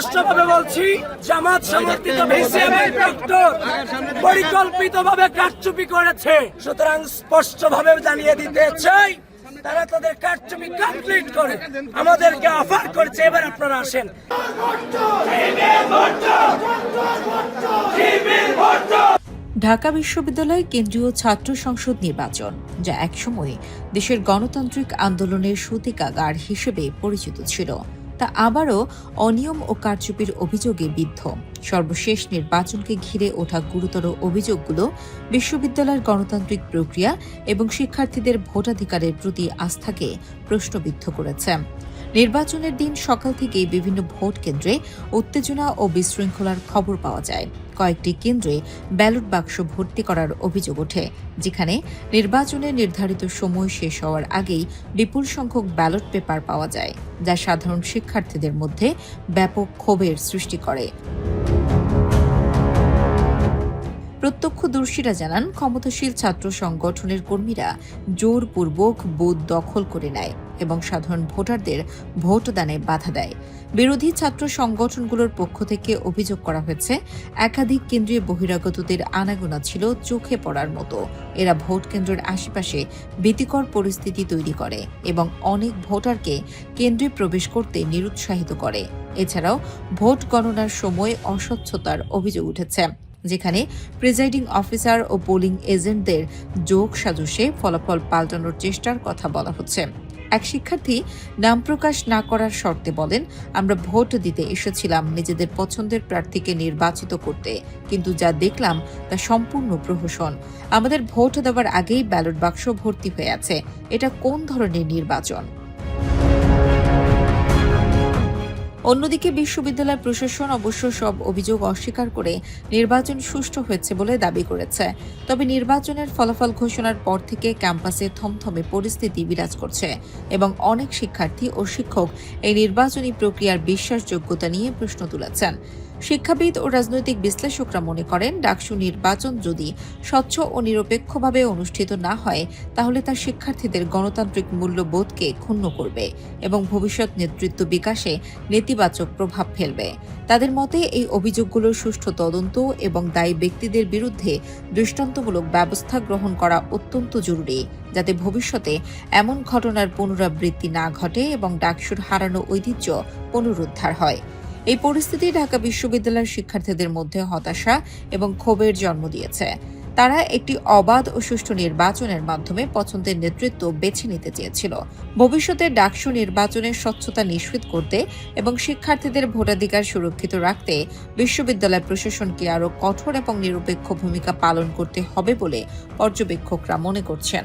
স্পষ্টভাবে বলছি, জামাত সমর্থিত ভিসি এবং প্রক্টর পরিকল্পিতভাবে কারচুপি করেছে। সুতরাং স্পষ্টভাবে জানিয়ে দিতে চাই, তারা তাদের কারচুপি কমপ্লিট করে আমাদেরকে অফার করছে, এবার আপনারা আসেন। ঢাকা বিশ্ববিদ্যালয় কেন্দ্রীয় ছাত্র সংসদ নির্বাচন, যা একসময় দেশের গণতান্ত্রিক আন্দোলনের সূতিকাগার হিসেবে পরিচিত ছিল, তা আবারও অনিয়ম ও কারচুপির অভিযোগে বিদ্ধ। সর্বশেষ নির্বাচনকে ঘিরে ওঠা গুরুতর অভিযোগগুলো বিশ্ববিদ্যালয়ের গণতান্ত্রিক প্রক্রিয়া এবং শিক্ষার্থীদের ভোটাধিকারের প্রতি আস্থাকে প্রশ্নবিদ্ধ করেছে। নির্বাচনের দিন সকাল থেকেই বিভিন্ন ভোট কেন্দ্রে উত্তেজনা ও বিশৃঙ্খলার খবর পাওয়া যায়। কয়েকটি কেন্দ্রে ব্যালট বাক্স ভর্তি করার অভিযোগ ওঠে, যেখানে নির্বাচনের নির্ধারিত সময় শেষ হওয়ার আগেই বিপুল সংখ্যক ব্যালট পেপার পাওয়া যায়, যা সাধারণ শিক্ষার্থীদের মধ্যে ব্যাপক ক্ষোভের সৃষ্টি করে। প্রত্যক্ষদর্শীরা জানান, ক্ষমতাসীন ছাত্র সংগঠনের কর্মীরা জোরপূর্বক বুথ দখল করে নেয় এবং সাধারণ ভোটারদের ভোটদানে বাধা দেয়। বিরোধী ছাত্র সংগঠনগুলোর পক্ষ থেকে অভিযোগ করা হয়েছে, একাধিক কেন্দ্রীয় বহিরাগতদের আনাগোনা ছিল চোখে পড়ার মতো। এরা ভোট কেন্দ্রের আশেপাশে ভীতিকর পরিস্থিতি তৈরি করে এবং অনেক ভোটারকে কেন্দ্রে প্রবেশ করতে নিরুৎসাহিত করে। এছাড়াও ভোট গণনার সময় অস্বচ্ছতার অভিযোগ উঠেছে, যেখানে প্রিজাইডিং অফিসার ও পোলিং এজেন্টদের যোগ সাজশে ফলাফল পাল্টানোর চেষ্টার কথা বলা হচ্ছে। এক শিক্ষার্থী নাম প্রকাশ না করার শর্তে বলেন, আমরা ভোট দিতে এসেছিলাম নিজেদের পছন্দের প্রার্থীকে নির্বাচিত করতে, কিন্তু যা দেখলাম তা সম্পূর্ণ প্রহসন। আমাদের ভোট দেওয়ার আগেই ব্যালট বাক্স ভর্তি হয়ে আছে। এটা কোন ধরনের নির্বাচন? অন্যদিকে বিশ্ববিদ্যালয় প্রশাসন অবশ্য সব অভিযোগ অস্বীকার করে নির্বাচন সুষ্ঠু হয়েছে বলে দাবি করেছে। তবে নির্বাচনের ফলাফল ঘোষণার পর থেকে ক্যাম্পাসে থমথমে পরিস্থিতি বিরাজ করছে এবং অনেক শিক্ষার্থী ও শিক্ষক এই নির্বাচনী প্রক্রিয়ার বিশ্বাসযোগ্যতা নিয়ে প্রশ্ন তুলেছেন। শিক্ষাবিদ ও রাজনৈতিক বিশ্লেষকরা মনে করেন, ডাকসু নির্বাচন যদি স্বচ্ছ ও নিরপেক্ষভাবে অনুষ্ঠিত না হয়, তাহলে তা শিক্ষার্থীদের গণতান্ত্রিক মূল্যবোধকে ক্ষুণ্ণ করবে এবং ভবিষ্যৎ নেতৃত্ব বিকাশে নেতিবাচক প্রভাব ফেলবে। তাদের মতে, এই অভিযোগগুলোর সুষ্ঠু তদন্ত এবং দায়ী ব্যক্তিদের বিরুদ্ধে দৃষ্টান্তমূলক ব্যবস্থা গ্রহণ করা অত্যন্ত জরুরি, যাতে ভবিষ্যতে এমন ঘটনার পুনরাবৃত্তি না ঘটে এবং ডাকসুর হারানো ঐতিহ্য পুনরুদ্ধার হয়। এই পরিস্থিতি ঢাকা বিশ্ববিদ্যালয়ের শিক্ষার্থীদের মধ্যে হতাশা এবং ক্ষোভের জন্ম দিয়েছে। তারা একটি অবাধ ও সুষ্ঠু নির্বাচনের মাধ্যমে পছন্দের নেতৃত্ব বেছে নিতে চেয়েছিল। ভবিষ্যতে ডাকসু নির্বাচনের স্বচ্ছতা নিশ্চিত করতে এবং শিক্ষার্থীদের ভোটাধিকার সুরক্ষিত রাখতে বিশ্ববিদ্যালয় প্রশাসনকে আরও কঠোর এবং নিরপেক্ষ ভূমিকা পালন করতে হবে বলে পর্যবেক্ষকরা মনে করছেন।